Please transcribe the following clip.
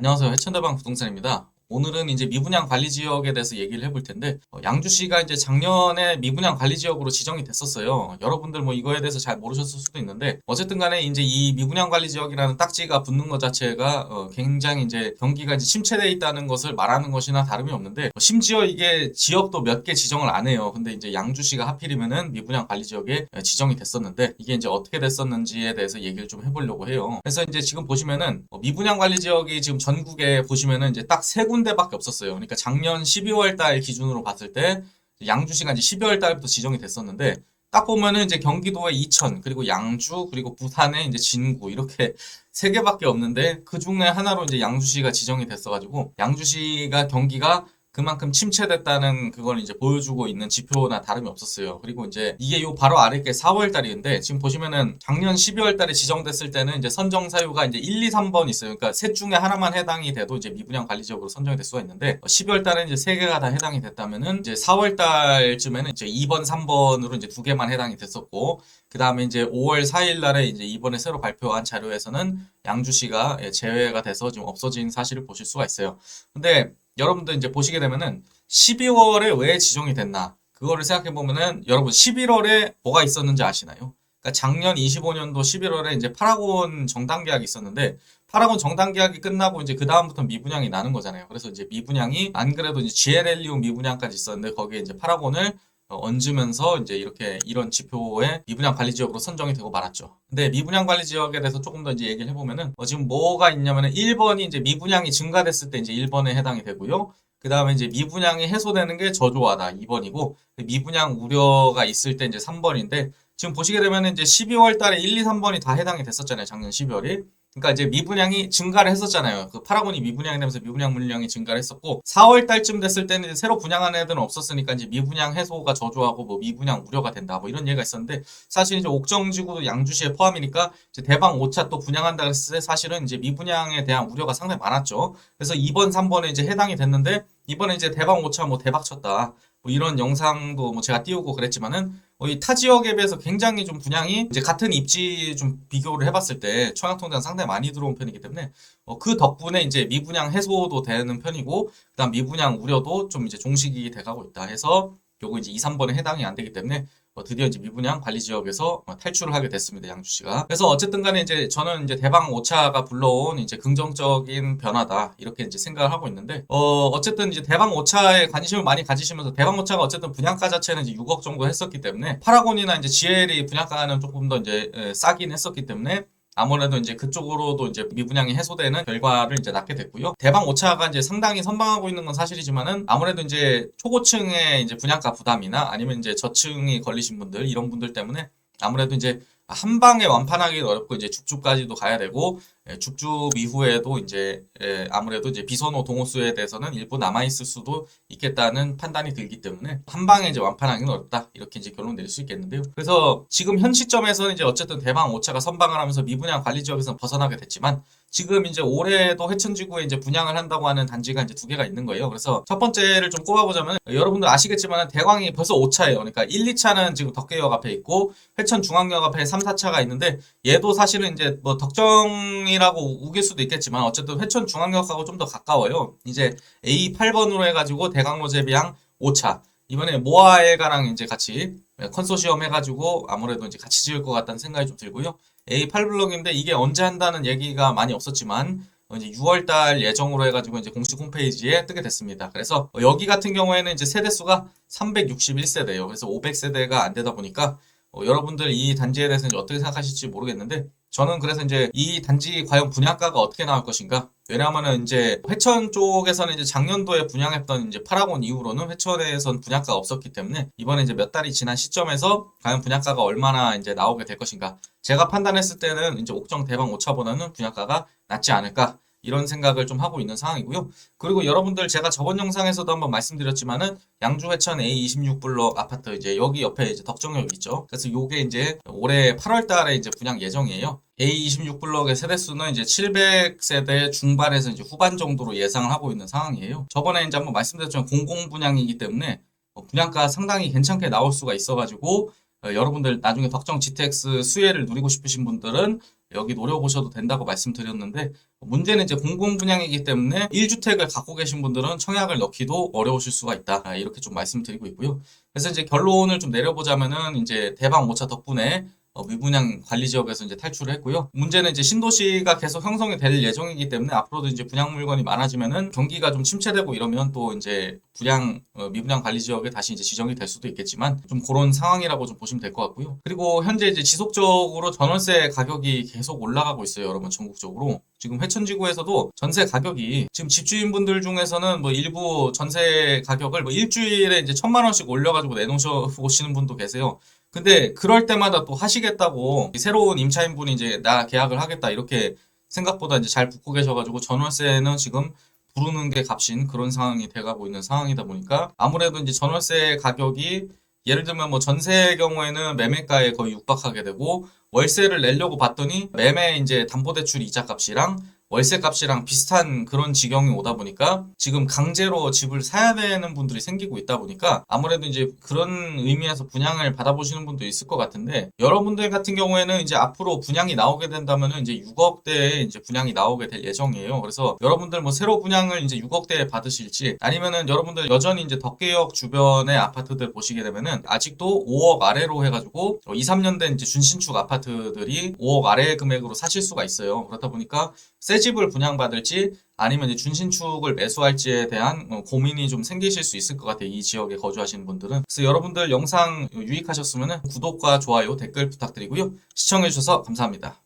안녕하세요. 해천대방 부동산입니다. 오늘은 이제 미분양 관리 지역에 대해서 얘기를 해볼 텐데, 양주시가 이제 작년에 미분양 관리 지역으로 지정이 됐었어요. 여러분들 뭐 이거에 대해서 잘 모르셨을 수도 있는데, 어쨌든 간에 이제 이 미분양 관리 지역이라는 딱지가 붙는 것 자체가 굉장히 이제 경기가 이제 침체되어 있다는 것을 말하는 것이나 다름이 없는데, 심지어 이게 지역도 몇 개 지정을 안 해요. 근데 이제 양주시가 하필이면은 미분양 관리 지역에 지정이 됐었는데, 이게 이제 어떻게 됐었는지에 대해서 얘기를 좀 해보려고 해요. 그래서 이제 지금 보시면은 미분양 관리 지역이 지금 전국에 보시면은 이제 딱 세 군데밖에 없었어요. 그러니까 작년 12월 달 기준으로 봤을 때 양주시가 이제 12월 달부터 지정이 됐었는데 딱 보면은 이제 경기도의 이천 그리고 양주 그리고 부산의 이제 진구 이렇게 세 개밖에 없는데 그 중에 하나로 이제 양주시가 지정이 됐어가지고 양주시가 경기가 그만큼 침체됐다는 그걸 이제 보여주고 있는 지표나 다름이 없었어요. 그리고 이제 이게 요 바로 아래 게 4월 달인데 지금 보시면은 작년 12월 달에 지정됐을 때는 이제 선정 사유가 이제 1, 2, 3번 있어요. 그러니까 셋 중에 하나만 해당이 돼도 이제 미분양 관리지역으로 선정이 될 수가 있는데 12월 달에 이제 세 개가 다 해당이 됐다면은 이제 4월 달쯤에는 이제 2번, 3번으로 이제 두 개만 해당이 됐었고 그 다음에 이제 5월 4일 날에 이제 이번에 새로 발표한 자료에서는 양주시가 제외가 돼서 지금 없어진 사실을 보실 수가 있어요. 근데 여러분들 이제 보시게 되면은 12월에 왜 지정이 됐나? 그거를 생각해 보면은 여러분 11월에 뭐가 있었는지 아시나요? 그러니까 작년 25년도 11월에 이제 파라곤 정당 계약이 있었는데 파라곤 정당 계약이 끝나고 이제 그 다음부터 미분양이 나는 거잖아요. 그래서 이제 미분양이 안 그래도 이제 GLL리움 미분양까지 있었는데 거기에 이제 파라곤을 얹으면서 이제 이렇게 이런 지표의 미분양 관리 지역으로 선정이 되고 말았죠. 근데 미분양 관리 지역에 대해서 조금 더 이제 얘기를 해보면은 지금 뭐가 있냐면은 1번이 이제 미분양이 증가됐을 때 이제 1번에 해당이 되고요. 그 다음에 이제 미분양이 해소되는 게 저조하다 2번이고 미분양 우려가 있을 때 이제 3번인데 지금 보시게 되면 이제 12월 달에 1, 2, 3번이 다 해당이 됐었잖아요. 작년 12월이. 그러니까 이제 미분양이 증가를 했었잖아요. 그 파라곤이 미분양이 되면서 미분양 물량이 증가를 했었고 4월 달쯤 됐을 때는 이제 새로 분양한 애들은 없었으니까 이제 미분양 해소가 저조하고 뭐 미분양 우려가 된다 뭐 이런 얘기가 있었는데 사실 이제 옥정지구도 양주시에 포함이니까 이제 대방 5차 또 분양한다 그랬을 때 사실은 이제 미분양에 대한 우려가 상당히 많았죠. 그래서 2번, 3번에 이제 해당이 됐는데 이번에 이제 대방 5차 뭐 대박 쳤다. 뭐 이런 영상도 뭐 제가 띄우고 그랬지만은 이 타 지역에 비해서 굉장히 좀 분양이 이제 같은 입지 좀 비교를 해봤을 때 청약통장 상당히 많이 들어온 편이기 때문에 그 덕분에 이제 미분양 해소도 되는 편이고 그다음 미분양 우려도 좀 이제 종식이 돼가고 있다 해서 요거 이제 2, 3번에 해당이 안 되기 때문에 드디어 이제 미분양 관리 지역에서 탈출을 하게 됐습니다. 양주시가. 그래서 어쨌든 간에 이제 저는 이제 대방 5차가 불러온 이제 긍정적인 변화다. 이렇게 이제 생각을 하고 있는데, 어쨌든 이제 대방 5차에 관심을 많이 가지시면서 대방 5차가 어쨌든 분양가 자체는 이제 6억 정도 했었기 때문에 파라곤이나 이제 GL이 분양가는 조금 더 이제 싸긴 했었기 때문에 아무래도 이제 그쪽으로도 이제 미분양이 해소되는 결과를 이제 낳게 됐고요. 대방 5차가 이제 상당히 선방하고 있는 건 사실이지만은 아무래도 이제 초고층의 이제 분양가 부담이나 아니면 이제 저층이 걸리신 분들 이런 분들 때문에 아무래도 이제 한 방에 완판하기는 어렵고 이제 줍줍까지도 가야 되고 줍줍 이후에도 이제 아무래도 이제 비선호 동호수에 대해서는 일부 남아 있을 수도 있겠다는 판단이 들기 때문에 한 방에 이제 완판하기는 어렵다 이렇게 이제 결론 내릴 수 있겠는데요. 그래서 지금 현 시점에서는 이제 어쨌든 대방 5차가 선방을 하면서 미분양 관리 지역에서 벗어나게 됐지만 지금 이제 올해도 회천지구에 이제 분양을 한다고 하는 단지가 이제 두 개가 있는 거예요. 그래서 첫 번째를 좀 꼽아보자면 여러분들 아시겠지만 대광이 벌써 5차예요. 그러니까 1, 2차는 지금 덕계역 앞에 있고 회천중앙역 앞에 3, 4차가 있는데 얘도 사실은 이제 뭐 덕정이라고 우길 수도 있겠지만 어쨌든 회천중앙역하고 좀 더 가까워요. 이제 A8번으로 해가지고 대강로 제비항 5차. 이번에 모아엘가랑 이제 같이 컨소시엄 해가지고 아무래도 이제 같이 지을 것 같다는 생각이 좀 들고요. A8블럭인데 이게 언제 한다는 얘기가 많이 없었지만 이제 6월달 예정으로 해가지고 이제 공식 홈페이지에 뜨게 됐습니다. 그래서 여기 같은 경우에는 이제 세대수가 361세대예요. 그래서 500세대가 안 되다 보니까 여러분들 이 단지에 대해서 이제 어떻게 생각하실지 모르겠는데 저는 그래서 이제 이 단지 과연 분양가가 어떻게 나올 것인가? 왜냐하면은 이제 회천 쪽에서는 이제 작년도에 분양했던 이제 파라곤 이후로는 회천에선 분양가가 없었기 때문에 이번에 이제 몇 달이 지난 시점에서 과연 분양가가 얼마나 이제 나오게 될 것인가? 제가 판단했을 때는 이제 옥정 대방 5차보다는 분양가가 낮지 않을까? 이런 생각을 좀 하고 있는 상황이고요. 그리고 여러분들 제가 저번 영상에서도 한번 말씀드렸지만은 양주 회천 A26블럭 아파트 이제 여기 옆에 이제 덕정역 있죠. 그래서 요게 이제 올해 8월 달에 이제 분양 예정이에요. A26블럭의 세대수는 이제 700세대 중반에서 이제 후반 정도로 예상을 하고 있는 상황이에요. 저번에 이제 한번 말씀드렸지만 공공 분양이기 때문에 분양가 상당히 괜찮게 나올 수가 있어가지고 여러분들 나중에 덕정 GTX 수혜를 누리고 싶으신 분들은 여기 노려보셔도 된다고 말씀드렸는데 문제는 이제 공공분양이기 때문에 1주택을 갖고 계신 분들은 청약을 넣기도 어려우실 수가 있다. 이렇게 좀 말씀드리고 있고요. 그래서 이제 결론을 좀 내려보자면은 이제 대박 모차 덕분에 미분양 관리 지역에서 이제 탈출을 했고요. 문제는 이제 신도시가 계속 형성이 될 예정이기 때문에 앞으로도 이제 분양 물건이 많아지면은 경기가 좀 침체되고 이러면 또 이제 미분양 관리 지역에 다시 이제 지정이 될 수도 있겠지만 좀 그런 상황이라고 좀 보시면 될 것 같고요. 그리고 현재 이제 지속적으로 전월세 가격이 계속 올라가고 있어요. 여러분 전국적으로. 지금 회천지구에서도 전세 가격이 지금 집주인분들 중에서는 뭐 일부 전세 가격을 뭐 일주일에 이제 1,000만 원씩 올려가지고 내놓으시는 분도 계세요. 근데 그럴 때마다 또 하시겠다고 새로운 임차인분이 이제 나 계약을 하겠다 이렇게 생각보다 이제 잘 붙고 계셔가지고 전월세는 지금 부르는 게 값인 그런 상황이 돼가고 있는 상황이다 보니까 아무래도 이제 전월세 가격이 예를 들면 뭐 전세의 경우에는 매매가에 거의 육박하게 되고 월세를 내려고 봤더니 매매 이제 담보대출 이자 값이랑 월세 값이랑 비슷한 그런 지경이 오다 보니까 지금 강제로 집을 사야 되는 분들이 생기고 있다 보니까 아무래도 이제 그런 의미에서 분양을 받아보시는 분도 있을 것 같은데 여러분들 같은 경우에는 이제 앞으로 분양이 나오게 된다면은 이제 6억대에 이제 분양이 나오게 될 예정이에요. 그래서 여러분들 뭐 새로 분양을 이제 6억대에 받으실지 아니면은 여러분들 여전히 이제 덕계역 주변의 아파트들 보시게 되면은 아직도 5억 아래로 해가지고 2, 3년 된 이제 준신축 아파트들이 5억 아래 금액으로 사실 수가 있어요. 그렇다 보니까 새 집을 분양받을지 아니면 이제 준신축을 매수할지에 대한 고민이 좀 생기실 수 있을 것 같아요. 이 지역에 거주하시는 분들은. 그래서 여러분들 영상 유익하셨으면 구독과 좋아요, 댓글 부탁드리고요. 시청해주셔서 감사합니다.